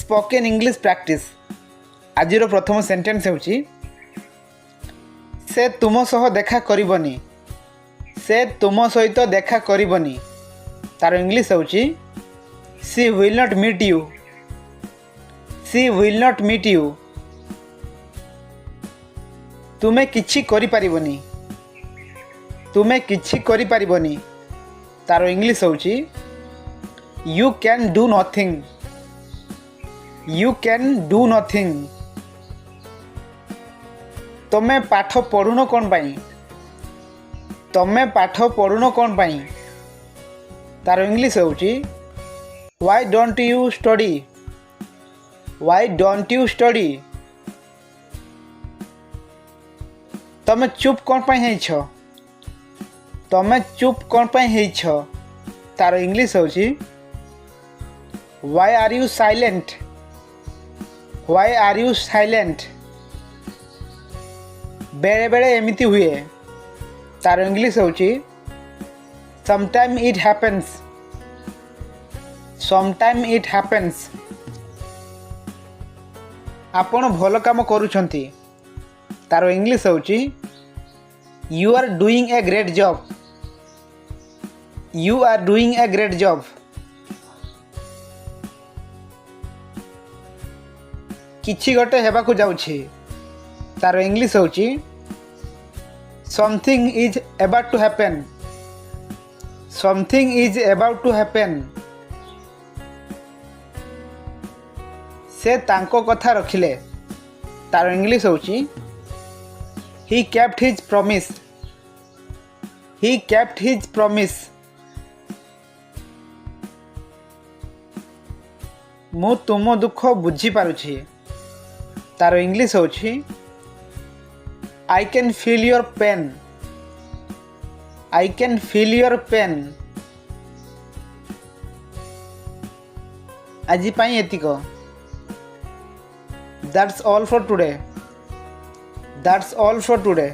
spoken English practice आज प्रथम sentence होची से तुम सह देखा करिबनी से तुम सहित देखा करिबनी तार इंग्लिश होची she will not meet you she will not meet you तुमे किछि करि परिबनी तुमे किछि करि परिबनी तार इंग्लिश होची you can do nothing you can do nothing तमे पाठ पढ़ुन कौन पाई तमे पाठ पढ़ुन कौन पाई तार इंग्लिश होची why don't you study why don't you study तमे चुप कौन पाई है छ तमे चुप कौन पाई है छ तार इंग्लिश होची why are you silent why are you silent बेले बेले एमिति हुए तार इंग्लिश होची sometime it happens sometime it happens आपण भल काम करूछंती तार इंग्लिश होची you are doing a great job you are doing a great job किछि गोटे हेबाकु जाउछि तार इंग्लिश होची something is about to happen something is about to happen से तांको कथा रखिले तार इंग्लिश होची he kept his promise he kept his promise मु तुम दुख बुझी पारुछि तार इंग्लिश होची I can feel your pain I can feel your pain आज पाई एतिक that's all for today that's all for today